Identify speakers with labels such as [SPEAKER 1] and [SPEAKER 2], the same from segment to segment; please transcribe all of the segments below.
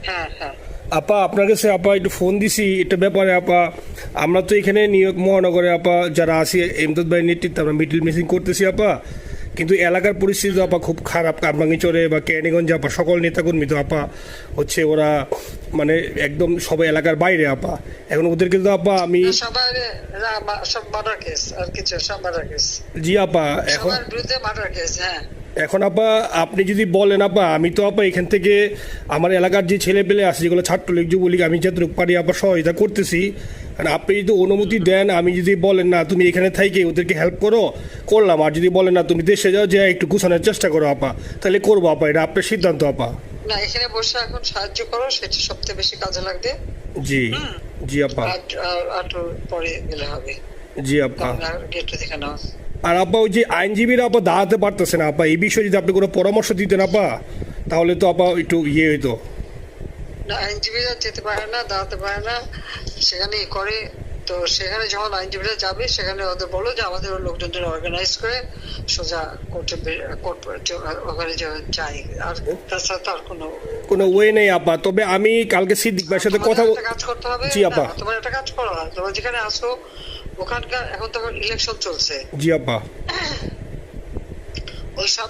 [SPEAKER 1] হ্যাঁ হ্যাঁ
[SPEAKER 2] আপা আপনার কাছে আপা একটু ফোন দিছি এটা ব্যাপারে আপা। আমরা তো এখানে নিউ ইয়র্ক মহানগরে আপা যারা আছি এমদাদ ভাই নেতৃত্বে আমরা মিডিল মিসিং করতেছি আপা, কিন্তু এলাকার পরিস্থিতি তো আপা খুব খারাপ। কামরাঙ্গীচরে বা কেরানীগঞ্জে আপা সকল নেতাকর্মী তো আপা হচ্ছে ওরা মানে একদম সবাই এলাকার বাইরে আপা। এখন ওদেরকে তো আপা আমি
[SPEAKER 1] সবার সব মার্ডার কেস আর কিছু সব মার্ডার কেস
[SPEAKER 2] জি আপা এখন
[SPEAKER 1] সবার বিরুদ্ধে মার্ডার কেস। হ্যাঁ
[SPEAKER 2] এখন আপা আপনি যদি বলেন আপা আমি তো আপা এখান থেকে আমার এলাকার যে ছেলে পেলে আছে যেগুলো ছাত্রলীগ যুবলীগ আমি যতটুকু পারি আপা সহায়তা করতেছি। আর আপনি যদি অনুমতি দেন, আমি যদি বলেন না তুমি এখানে থাইকে ওদেরকে হেল্প করো করলাম, আর যদি বলেন না তুমি দেশে যাও যে একটু গুছানোর চেষ্টা করো আপা, তাহলে করবো আপা, এটা আপনার সিদ্ধান্ত আপা।
[SPEAKER 1] না, এখানে বসে এখন সাহায্য করো, সেটা সবচেয়ে বেশি কাজে লাগবে।
[SPEAKER 2] জি জি আপা।
[SPEAKER 1] আর পরে গেলে হবে।
[SPEAKER 2] জি আপা।
[SPEAKER 1] গেটটা দেখে নাও।
[SPEAKER 2] আর আপা ওই যে আইনজীবীরা আপা দাঁড়াতে পারতেছে না আপা, এই বিষয়ে যদি আপনি কোনো পরামর্শ দিতেন আপা তাহলে তো আপা একটু ইয়ে হইতো।
[SPEAKER 1] না, আইনজীবীরা যেতে পারে না, দাঁড়াতে পারে না, সেখানে করে। তো সেখানে যখন আইনজীবীরা যাবে সেখানে ওদের বলো যে আমাদের লোকজনদের অর্গানাইজ করে সোজা কোর্টে ওখানে যাই। আর তাছাড়া তো আর
[SPEAKER 2] কোনো ওয়ে নেই আপা। তবে আমি কালকে সিদ্দিক ভাইয়ের সাথে কথা
[SPEAKER 1] কাজ করতে হবে।
[SPEAKER 2] জি আপা।
[SPEAKER 1] তোমার একটা কাজ করো, তোমরা যেখানে আসো ওখানকার এখন তো ইলেকশন চলছে।
[SPEAKER 2] জি আপা।
[SPEAKER 1] ওইসব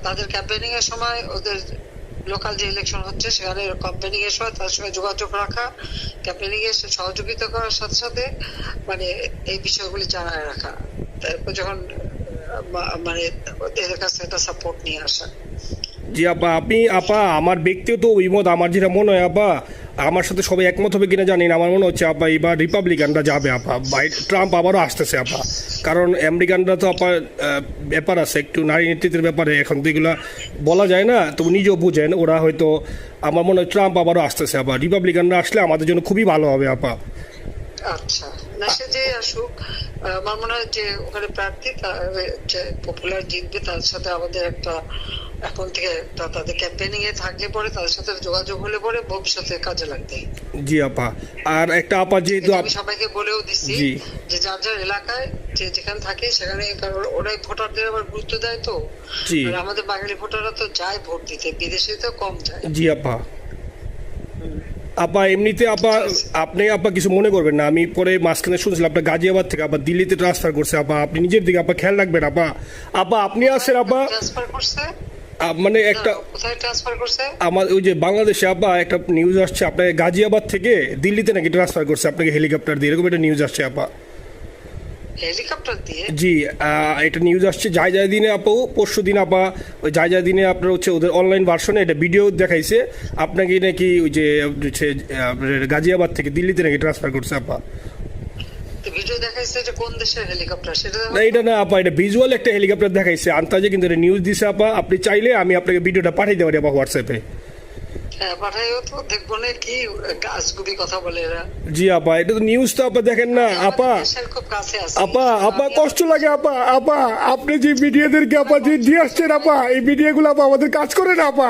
[SPEAKER 1] তাদের ক্যাম্পেনিং এর সময় ওদের লোকাল যে ইলেকশন হচ্ছে সেখানে ক্যাম্পেনিং এর সময় তার সঙ্গে যোগাযোগ রাখা, ক্যাম্পেনিং এর সহযোগিতা করার সাথে সাথে মানে এই বিষয়গুলি জানায় রাখা, তারপর যখন মানে এদের কাছে একটা সাপোর্ট নিয়ে আসা।
[SPEAKER 2] জি আপা। আপনি আপা আমার ব্যক্তিগত অভিমত আমার যেটা মনে হয় আপা, আমার সাথে সবাই একমত হবে কিনা জানি না, আমার মনে হচ্ছে আপা এবার রিপাবলিকানরা যাবে আপা, ট্রাম্প আবারও আসতেছে আপা। কারণ আমেরিকানরা তো আপা ব্যাপার আছে একটু নারী নেতৃত্বের ব্যাপারে, এখন তো এগুলো বলা যায় না, তো নিজেও বুঝেন ওরা হয়তো, আমার মনে হয় ট্রাম্প আবারও আসতেছে আপা। রিপাবলিকানরা আসলে আমাদের জন্য খুবই ভালো হবে আপা।
[SPEAKER 1] আচ্ছা, না সে যে আসুক, আমার মনে হয় যে ওখানে প্রার্থী যে পপুলার জিতবে তার সাথে আমাদের একটা এখন থেকে তাদের ক্যাম্পেনিং এ থাকলে পরে তাদের সাথে যোগাযোগ হলে পরে ভবিষ্যতে কাজে লাগবে।
[SPEAKER 2] জি আপা। আর একটা আপা যেহেতু
[SPEAKER 1] আমি সবাইকে বলেও দিচ্ছি যে যার যার এলাকায় যে যেখানে থাকে সেখানে, কারণ ওরাই ভোটারদের আবার গুরুত্ব দেয়। তো আর আমাদের বাঙালি ভোটাররা তো যায় ভোট দিতে, বিদেশে তো কম যায়।
[SPEAKER 2] জি আপা। আপা এমনিতে আপা আপনি আপা কিছু মনে করবেন না, আমি পরে মাঝখানে শুনছিলাম আপনার গাজিয়াবাদ থেকে আবার দিল্লিতে ট্রান্সফার করছে আপা, আপনি নিজের দিকে আপা খেয়াল রাখবেন আপা। আপা আপনি আসেন আপা।
[SPEAKER 1] ট্রান্সফার করছে
[SPEAKER 2] মানে একটা
[SPEAKER 1] কোথায় ট্রান্সফার করছে?
[SPEAKER 2] আমার ওই যে বাংলাদেশে আপা একটা নিউজ আসছে আপনাকে গাজিয়াবাদ থেকে দিল্লিতে নাকি ট্রান্সফার করছে আপনাকে হেলিকপ্টার দিয়ে, এরকম একটা নিউজ আসছে আপা।
[SPEAKER 1] হেলিকপ্টার দিয়ে?
[SPEAKER 2] জি এটা নিউজ আসছে যায় দিনে আপু, পরশু দিন আপা ওই যায় দিনে আপনার হচ্ছে ওদের অনলাইন ভার্সনে এটা ভিডিও দেখাইছে আপনাকে নাকি ওই যে হচ্ছে গাজিয়াবাদ থেকে দিল্লিতে নাকি ট্রান্সফার করছে আপা।
[SPEAKER 1] ভিডিও দেখাইছে যে কোন দেশের হেলিকপ্টার সেটা?
[SPEAKER 2] না এটা না আপা, এটা ভিজুয়াল একটা হেলিকপ্টার দেখাইছে আন্তাজে, কিন্তু এটা নিউজ দিছে আপা। আপনি চাইলে আমি আপনাকে ভিডিওটা পাঠিয়ে দিতে পারি আপা হোয়াটসঅ্যাপে।
[SPEAKER 1] হ্যাঁ পাঠাইও তো, দেখবো না কি গাছগুবি কথা বলে এরা।
[SPEAKER 2] জি আপা, এটা তো নিউজ তো আপা দেখেন না আপা।
[SPEAKER 1] খুব কাছে আছে
[SPEAKER 2] আপা আপা কষ্ট লাগে আপা। আপা আপনি যে মিডিয়াদেরকে আপা যে দিয়ে আসছেন আপা, এই মিডিয়াগুলো আপা আমাদের কাজ করে না আপা,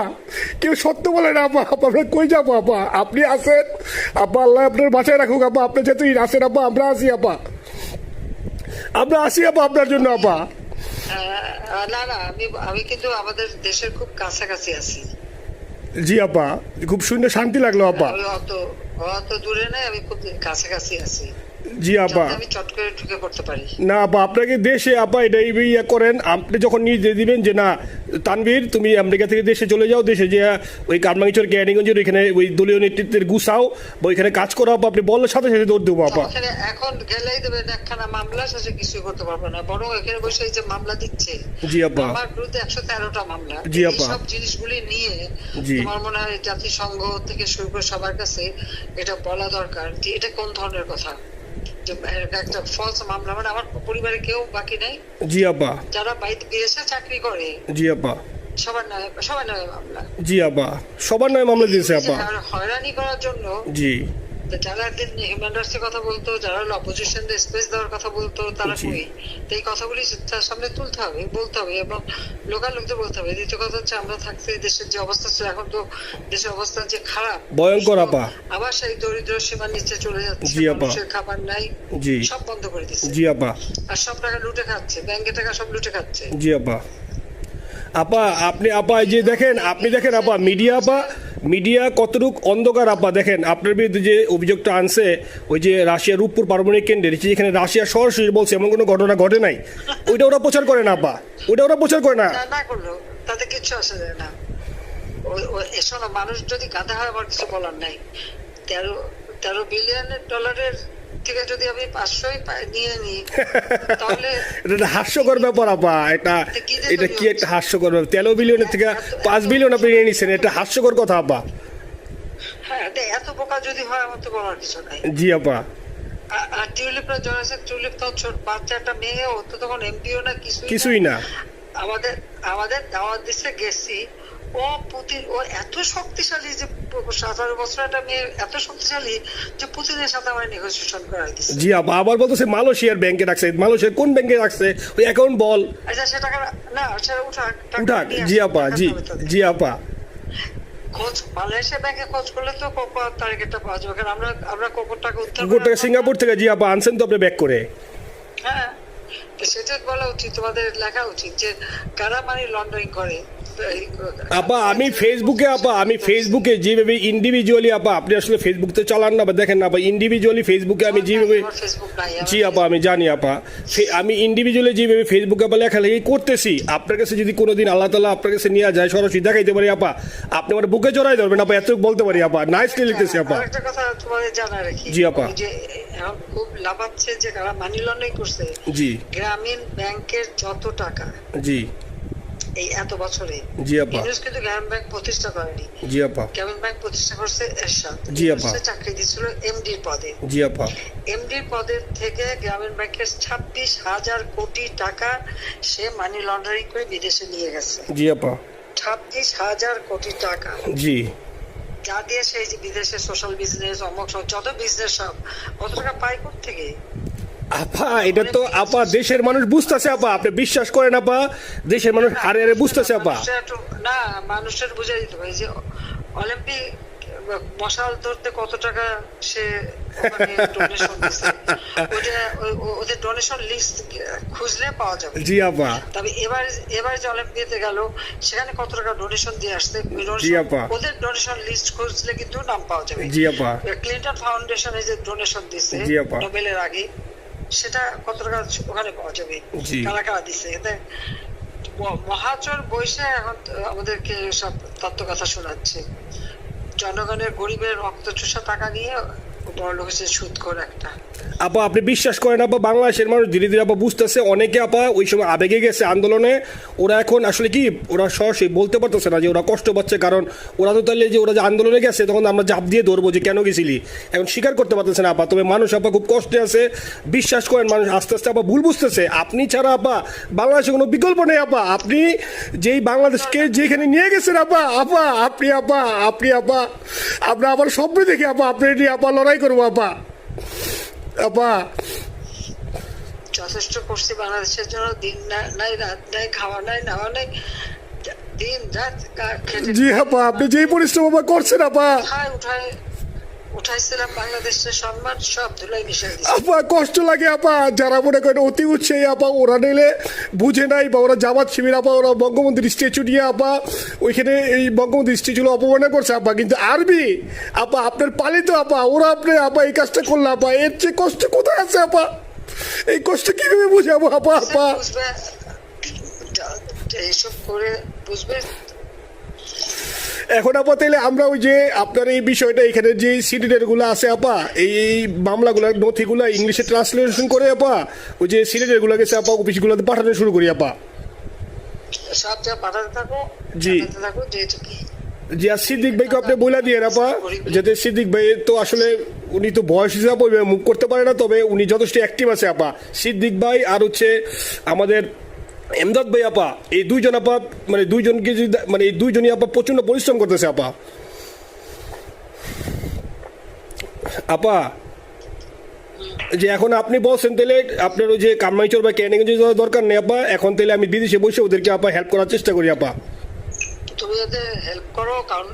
[SPEAKER 2] কেউ সত্য বলে না আপা। আপা আমরা কই যাবো আপা, আপনি আসেন আপা, আল্লাহ আপনার বাসায় রাখুক আপা, আপনি যেহেতু আসেন আপা, আমরা আসি আপা, আমরা আসি আপা আপনার জন্য আপা।
[SPEAKER 1] না না, আমি কিন্তু আমাদের দেশের খুব কাছাকাছি আছি।
[SPEAKER 2] জি আপা, খুব শুনে শান্তি লাগলো আপা।
[SPEAKER 1] অত দূরে নাই, আমি খুব কাছাকাছি আছি।
[SPEAKER 2] জি আপা।
[SPEAKER 1] আমি চট করে ঢুকে পড়তে পারি
[SPEAKER 2] না আপা, আপনাকে দেশে আপা এটা ইয়ে করেন, আপনি যখন নিজে দিবেন যে না তানভীর তুমি আমেরিকা থেকে দেশে চলে যাও, দেশে যে ওই কারমাঙ্গিচর কেরানীগঞ্জের ওইখানে ওই দলীয় নেতৃত্বের গুছাও বা ওইখানে কাজ করো আপা, আপনি বললে সাথে সাথে দৌড় দেবো আপা।
[SPEAKER 1] এখন গেলেই দেবেন একখানা মামলা, শেষে কিছু করতে পারবো না, বরং এখানে বসে যে মামলা দিচ্ছে।
[SPEAKER 2] জি আপা।
[SPEAKER 1] আমার বিরুদ্ধে 113টা মামলা।
[SPEAKER 2] জি আপা।
[SPEAKER 1] সব জিনিসগুলি নিয়ে আমার মনে হয় জাতিসংঘ থেকে শুরু করে সবার কাছে এটা বলা দরকার যে এটা কোন ধরনের কথা, একটা ফলস মামলা। মানে আমার পরিবারে কেউ বাকি নাই।
[SPEAKER 2] জি আপা।
[SPEAKER 1] যারা বিদেশে চাকরি করে
[SPEAKER 2] জি আপা
[SPEAKER 1] সবার নামে মামলা।
[SPEAKER 2] জি আপা, সবার নয় মামলা দিয়েছে আপা।
[SPEAKER 1] হয়রানি করার জন্য
[SPEAKER 2] জি
[SPEAKER 1] যারা হিউম্যান রাইটস এর কথা বলতো, যারা অপোজিশনদের স্পেস দেওয়ার কথা বলতো, তারা কই? এই কথাগুলি তার সামনে তুলতে হবে, বলতে হবে এবং লোকাল লোকদের বলতে হবে। দ্বিতীয় কথা হচ্ছে আমরা থাকতে দেশের যে অবস্থা ছিল, এখন তো দেশের অবস্থা যে খারাপ,
[SPEAKER 2] ভয়ঙ্কর আপা।
[SPEAKER 1] আবার সেই দরিদ্র সীমার নিচে চলে যাচ্ছে,
[SPEAKER 2] জি আপা।
[SPEAKER 1] মানুষের খাবার নাই,
[SPEAKER 2] জি
[SPEAKER 1] সব বন্ধ করে দিচ্ছে।
[SPEAKER 2] জি আপা।
[SPEAKER 1] আর সব টাকা লুটে খাচ্ছে, ব্যাংকের টাকা সব লুটে খাচ্ছে।
[SPEAKER 2] জি আপা। আপা আপনি আপা এই যে দেখেন আপনি দেখেন আপা মিডিয়া কতটুক অন্ধকার আপা দেখেন আপনার বিরুদ্ধে যে অভিযোগটা আনছে ওই যে রাশিয়ার রূপপুর পারমাণবিক কেন্দ্রে যেখানে রাশিয়া সরাসরি বলছে এমন কোনো ঘটনা ঘটে নাই ওইটা ওরা প্রচার করে না আপা ওইটা ওরা প্রচার করে না
[SPEAKER 1] না করলো তাতে কিচ্ছু আসে যায় না। শোনো, মানুষ যদি গাধা হয় আমার কিছু বলার নাই। 13 বিলিয়ন ডলারের থেকে যদি আমি 500 নিয়ে নিই তাহলে
[SPEAKER 2] এটা হাস্যকর ব্যাপার আপা এটা কি একটা হাস্যকর ব্যাপার 13 বিলিয়নের থেকে 5 বিলিয়ন আপনি নিয়ে নিচ্ছেন এটা হাস্যকর কথা আপা।
[SPEAKER 1] হ্যাঁ, এত বোকা যদি হয় আমার তো বলার কিছু নাই।
[SPEAKER 2] জি আপা।
[SPEAKER 1] আর টিউলিপরা জয়েছে, টিউলিপ তো ছোট বাচ্চা একটা মেয়ে, ও তো তখন এমপিও না
[SPEAKER 2] কিছুই না।
[SPEAKER 1] আমাদের দাওয়াত দিচ্ছে গেছি, ও এত শক্তিশালী যে 17 বছর একটা মেয়ে এত শক্তিশালী যে পুতিনের সাথে আমার নেগোসিয়েশন করাই দিচ্ছে।
[SPEAKER 2] জি আপা আবার বলতেছে মালয়েশিয়ার ব্যাংকে রাখছে, মালয়েশিয়ার কোন ব্যাংকে রাখছে ওই অ্যাকাউন্ট বল।
[SPEAKER 1] আচ্ছা সে টাকা না সেটা উঠাক।
[SPEAKER 2] জি আপা জি আপা।
[SPEAKER 1] খোঁজ মালয়েশিয়া ব্যাংকে খোঁজ করলে তো কোকো টার্গেটটা পাওয়া যাবে, কারণ আমরা কোকোর টাকা উদ্ধার
[SPEAKER 2] গোটা সিঙ্গাপুর থেকে জি আপা আনছেন তো আপনি ব্যাক করে।
[SPEAKER 1] হ্যাঁ, তো সেটা বলা উচিত, তোমাদের লেখা উচিত যে কারা মানি লন্ডারিং করে।
[SPEAKER 2] আপা আমি ফেসবুকে যেভাবে ইন্ডিভিজুয়ালি আপা আপনি আসলে ফেসবুক তো চালান না বা দেখেন না আপা ইন্ডিভিজুয়ালি ফেসবুকে আমি যেভাবে জি আপা আমি জানি আপা আমি ইন্ডিভিজুয়ালি যেভাবে ফেসবুকে আপা লেখালেখি করতেছি আপনার কাছে যদি কোনোদিন আল্লাহ তাআলা আপনার কাছে নিয়ে যায় সরাসরি দেখাইতে পারি আপা আপনি আমার বুকে জড়াই ধরবেন আপা এত বলতে পারি আপা নাইসলি লিখতেছি আপা।
[SPEAKER 1] একটা কথা তোমাদের জানা রাখি
[SPEAKER 2] জি আপা।
[SPEAKER 1] যে এখন খুব লাভাচ্ছে যে কারা মানি লন্ডারিং করছে।
[SPEAKER 2] জি
[SPEAKER 1] গ্রামীণ ব্যাংকের যত টাকা
[SPEAKER 2] জি
[SPEAKER 1] এই এত বছরে
[SPEAKER 2] জি আপা
[SPEAKER 1] ইউনুস কিন্তু গ্রামীণ ব্যাংক প্রতিষ্ঠা করেনি।
[SPEAKER 2] জি আপা।
[SPEAKER 1] গ্রামীণ ব্যাংক প্রতিষ্ঠা করছে এরশাদ।
[SPEAKER 2] জি আপা।
[SPEAKER 1] চাকরি দিয়েছিল এমডির পদে।
[SPEAKER 2] জি আপা।
[SPEAKER 1] এমডির পদের থেকে গ্রামীণ ব্যাংকের 26,000 কোটি টাকা সে মানি লন্ডারিং করে বিদেশে নিয়ে গেছে।
[SPEAKER 2] জি আপা।
[SPEAKER 1] 26,000 কোটি টাকা।
[SPEAKER 2] জি।
[SPEAKER 1] যা দিয়ে সেই যে বিদেশে সোশ্যাল বিজনেস অমুক যত বিজনেস সব কত টাকা পায় থেকে।
[SPEAKER 2] আপা এটা তো আপা দেশের মানুষ বুঝতেছে আপা আপনি বিশ্বাস করেন আপা দেশের মানুষ হারে হারে বুঝতেছে আপা।
[SPEAKER 1] না মানুষের বুঝে দিতে পারে যে অলিম্পিক মশাল ধরতে কত টাকা সে ডোনেশন দিচ্ছে, ওদের ডোনেশন লিস্ট খুঁজলে পাওয়া যাবে।
[SPEAKER 2] জি আপা।
[SPEAKER 1] তবে এবার যে অলিম্পিয়াতে গেল সেখানে কত টাকা ডোনেশন দিয়ে আসছে ওদের ডোনেশন লিস্ট খুঁজলে কিন্তু নাম পাওয়া যাবে।
[SPEAKER 2] জি আপা।
[SPEAKER 1] ক্লিন্টন ফাউন্ডেশনে যে ডোনেশন দিচ্ছে নোবেলের আগে সেটা কত টাকা ওখানে পাওয়া যাবে, কারা কারা দিচ্ছে। এতে মহাচর বৈশে এখন আমাদেরকে সব তত্ত্ব কথা শোনাচ্ছে, জনগণের গরিবের রক্ত চুষা টাকা নিয়ে বড় লোক হচ্ছে সুদখোর একটা।
[SPEAKER 2] আপা আপনি বিশ্বাস করেন আপা বাংলাদেশের মানুষ ধীরে ধীরে আপা বুঝতেছে অনেকে আপা ওই সময় আবেগে গেছে আন্দোলনে ওরা এখন আসলে কি ওরা সরাসরি বলতে পারতেছে না যে ওরা কষ্ট পাচ্ছে, কারণ ওরা তো তাহলে যে ওরা যে আন্দোলনে গেছে তখন আমরা জাপ দিয়ে ধরবো যে কেন গেছিলি, এখন স্বীকার করতে পারতেছে না আপা। তবে মানুষ আপা খুব কষ্টে আছে, বিশ্বাস করেন মানুষ আস্তে আস্তে আপা ভুল বুঝতেছে। আপনি ছাড়া আপা বাংলাদেশে কোনো বিকল্প নেই আপা, আপনি যেই বাংলাদেশকে যেখানে নিয়ে গেছেন আপা আপনি আবার স্বপ্ন দেখি আপা আপনি নিয়ে আপা লড়াই করবো আপা। আপা
[SPEAKER 1] যথেষ্ট করছি বাংলাদেশের জন্য, দিন নাই রাত নাই খাওয়া নাই নাওয়া নাই দিন রাত।
[SPEAKER 2] জি আপা আপনি যেই পরিশ্রম আপা করছেন আপা
[SPEAKER 1] উঠাইছিলাম বাংলাদেশের সম্মান সব ধুলাই মিশাই দিচ্ছে
[SPEAKER 2] আপা। কষ্ট লাগে আপা যারা মনে করেন অতি উৎসাহী আপা ওরা নিলে বুঝে নাই বা ওরা জামাত শিবির আপা ওরা বঙ্গবন্ধুর স্ট্যাচু নিয়ে আপা ওইখানে এই বঙ্গবন্ধুর স্ট্যাচু অপমানে করছে আপা, কিন্তু আরবি আপা আপনার পালিত আপা ওরা আপনি আপা এই কাজটা করলে আপা এর চেয়ে কষ্ট কোথায় আছে আপা, এই কষ্ট কিভাবে বুঝাবো আপা
[SPEAKER 1] বুঝবে এইসব করে বুঝবে।
[SPEAKER 2] এখন আপা তাহলে আমরা ওই যে আপনার এই বিষয়টা এখানে যে সিডিডের গুলো আছে আপা এই মামলাগুলো নথিগুলো ইংলিশে ট্রান্সলেশন করে আপা ওই যে সিডিডের গুলো গেছে আপা অফিসগুলোতে পাঠানো শুরু করি আপা।
[SPEAKER 1] সব যা পাঠাতে থাকো
[SPEAKER 2] জি জি। আর সিদ্দিক ভাইকে আপনি বলে দিয়ে আপা যাতে সিদ্দিক ভাই তো আসলে উনি তো বয়স হিসাবে মুভ করতে পারে না, তবে উনি যথেষ্ট অ্যাক্টিভ আছে আপা। সিদ্দিক ভাই আর হচ্ছে আমাদের এমদাদ ভাই আপা এই দুইজন আপা মানে দুইজনকে যদি মানে এই দুইজনই আপা প্রচন্ড পরিশ্রম করতেছে আপা। আপা যে এখন আপনি বলছেন তাহলে আপনার ওই যে কামাইচর বা ক্যানিগঞ্জে যাওয়ার দরকার নেই আপা, এখন তাহলে আমি বিদেশে বসে ওদেরকে আপা হেল্প করার চেষ্টা করি আপা।
[SPEAKER 1] তুমি ওদের হেল্প করো, কারণ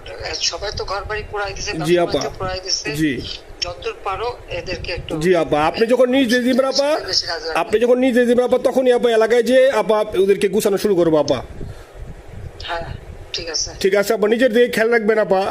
[SPEAKER 1] সবাই তো ঘর বাড়ি পুরাই দিছে।
[SPEAKER 2] জি আপা জি
[SPEAKER 1] যতদূর পারো এদেরকে একটু।
[SPEAKER 2] জি আপা আপনি যখন নিজে দিবেন আপা তখনই আপা এলাকায় যে আপা ওদেরকে গুছানো শুরু করবো আপা।
[SPEAKER 1] হ্যাঁ ঠিক আছে।
[SPEAKER 2] ঠিক আছে আপা, নিজের দিকে খেয়াল রাখবেন আপা।